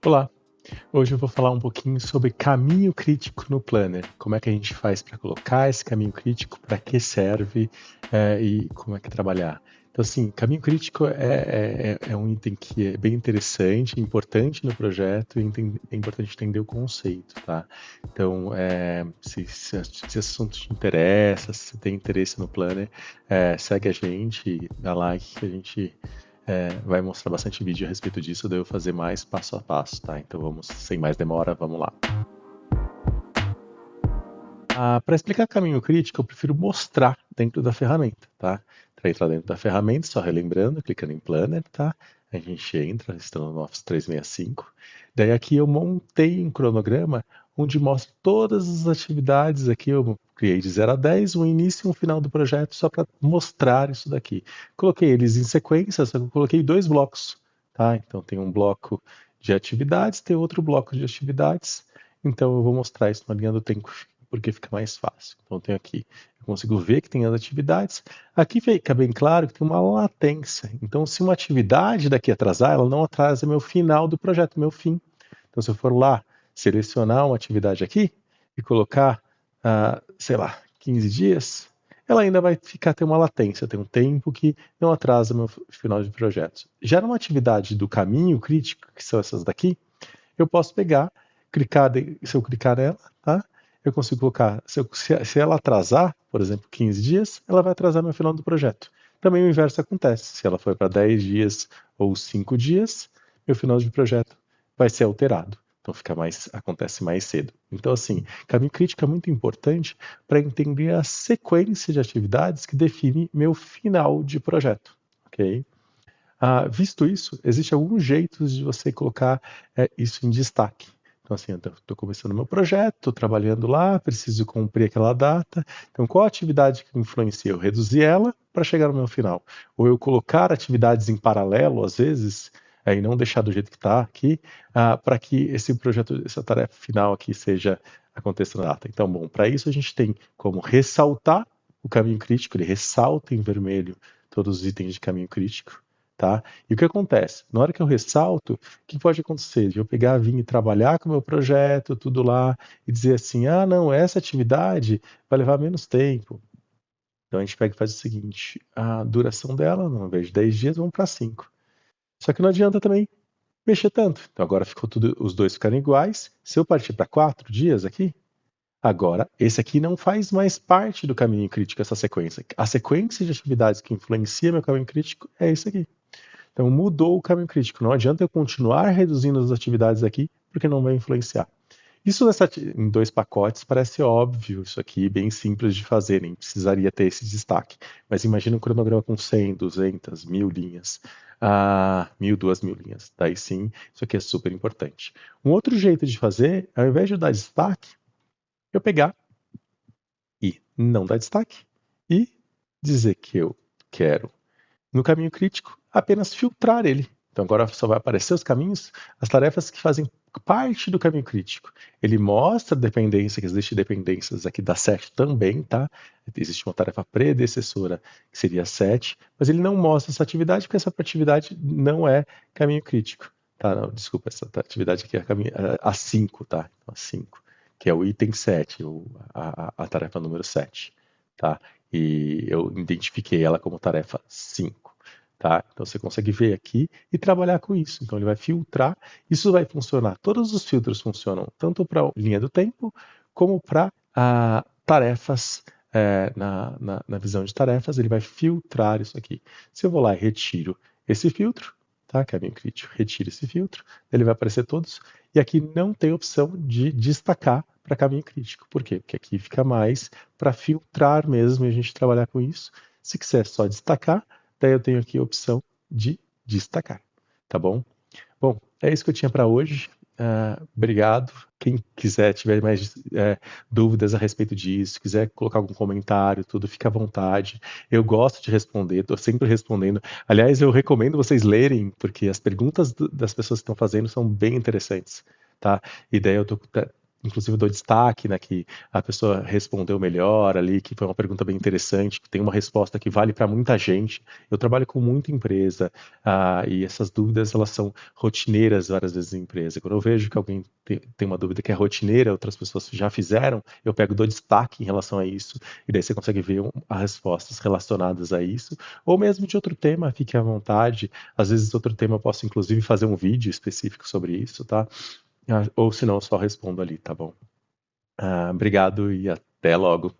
Olá, hoje eu vou falar um pouquinho sobre caminho crítico no Planner. Como é que a gente faz para colocar esse caminho crítico, para que serve e como é que trabalhar. Então, assim, caminho crítico é um item que é bem interessante, importante no projeto e é importante entender o conceito, tá? Então, se esse assunto te interessa, se você tem interesse no Planner, segue a gente, dá like que a gente vai mostrar bastante vídeo a respeito disso, daí eu fazer mais passo a passo, tá? Então vamos, sem mais demora, vamos lá. Para explicar caminho crítico, eu prefiro mostrar dentro da ferramenta, tá? Para entrar dentro da ferramenta, só relembrando, clicando em Planner, tá? A gente entra, estamos no Office 365. Daí aqui eu montei um cronograma onde mostra todas as atividades aqui. Eu criei de 0 a 10, um início e um final do projeto, só para mostrar isso daqui. Coloquei eles em sequência, só que eu coloquei 2 blocos, tá? Então tem um bloco de atividades, tem outro bloco de atividades. Então eu vou mostrar isso na linha do tempo porque fica mais fácil. Então, eu tenho aqui, eu consigo ver que tem as atividades. Aqui fica bem claro que tem uma latência. Então, se uma atividade daqui atrasar, ela não atrasa meu final do projeto, meu fim. Então, se eu for lá, selecionar uma atividade aqui e colocar, sei lá, 15 dias, ela ainda vai ter uma latência, tem um tempo que não atrasa meu final de projeto. Já numa atividade do caminho crítico, que são essas daqui, eu posso pegar, se eu clicar nela, tá? Eu consigo colocar, se ela atrasar, por exemplo, 15 dias, ela vai atrasar meu final do projeto. Também o inverso acontece. Se ela for para 10 dias ou 5 dias, meu final de projeto vai ser alterado. Então acontece mais cedo. Então, assim, caminho crítico é muito importante para entender a sequência de atividades que define meu final de projeto. Ok? Visto isso, existe alguns jeitos de você colocar isso em destaque. Então, assim, eu estou começando meu projeto, estou trabalhando lá, preciso cumprir aquela data. Então, qual a atividade que influencia? Eu reduzir ela para chegar no meu final. Ou eu colocar atividades em paralelo, às vezes, e não deixar do jeito que está aqui, para que esse projeto, essa tarefa final aqui aconteça na data. Então, bom, para isso a gente tem como ressaltar o caminho crítico, ele ressalta em vermelho todos os itens de caminho crítico. Tá? E o que acontece? Na hora que eu ressalto, o que pode acontecer? De eu pegar, vir e trabalhar com o meu projeto, tudo lá, e dizer assim, não, essa atividade vai levar menos tempo. Então a gente pega e faz o seguinte, a duração dela, ao invés de 10 dias, vamos para 5. Só que não adianta também mexer tanto. Então agora ficou os dois ficaram iguais. Se eu partir para 4 dias aqui, agora esse aqui não faz mais parte do caminho crítico, essa sequência. A sequência de atividades que influencia meu caminho crítico é isso aqui. Então mudou o caminho crítico. Não adianta eu continuar reduzindo as atividades aqui, porque não vai influenciar. Isso em 2 pacotes parece óbvio, isso aqui bem simples de fazer, nem precisaria ter esse destaque. Mas imagina um cronograma com 100, 200, 1000 linhas, 1000, 2000 linhas. Daí sim, isso aqui é super importante. Um outro jeito de fazer, ao invés de eu dar destaque, eu pegar e não dar destaque e dizer que eu quero no caminho crítico, apenas filtrar ele. Então agora só vai aparecer os caminhos, as tarefas que fazem parte do caminho crítico. Ele mostra dependência, que existe dependências aqui da 7 também, tá? Existe uma tarefa predecessora, que seria 7, mas ele não mostra essa atividade, porque essa atividade não é caminho crítico. Tá? Não, desculpa, essa atividade aqui é a 5, tá? Então, a 5, que é o item 7, a tarefa número 7. Tá? E eu identifiquei ela como tarefa 5. Tá? Então você consegue ver aqui e trabalhar com isso. Então ele vai filtrar, isso vai funcionar. Todos os filtros funcionam tanto para a linha do tempo como para tarefas. Na visão de tarefas, ele vai filtrar isso aqui. Se eu vou lá e retiro esse filtro, tá? Caminho crítico, retiro esse filtro, ele vai aparecer todos. E aqui não tem opção de destacar para caminho crítico. Por quê? Porque aqui fica mais para filtrar mesmo e a gente trabalhar com isso. Se quiser só destacar, daí eu tenho aqui a opção de destacar, tá bom? Bom, é isso que eu tinha para hoje. Obrigado. Quem quiser, tiver mais dúvidas a respeito disso, quiser colocar algum comentário, tudo, fica à vontade. Eu gosto de responder, estou sempre respondendo. Aliás, eu recomendo vocês lerem, porque as perguntas das pessoas que estão fazendo são bem interessantes, tá? E daí eu estou inclusive eu dou destaque, né, que a pessoa respondeu melhor ali, que foi uma pergunta bem interessante, que tem uma resposta que vale para muita gente. Eu trabalho com muita empresa, e essas dúvidas elas são rotineiras várias vezes em empresa. Quando eu vejo que alguém tem uma dúvida que é rotineira, outras pessoas já fizeram, eu pego, dou destaque em relação a isso, e daí você consegue ver as respostas relacionadas a isso, ou mesmo de outro tema, fique à vontade. Às vezes outro tema eu posso inclusive fazer um vídeo específico sobre isso, tá? Ou se não, eu só respondo ali, tá bom? Obrigado e até logo.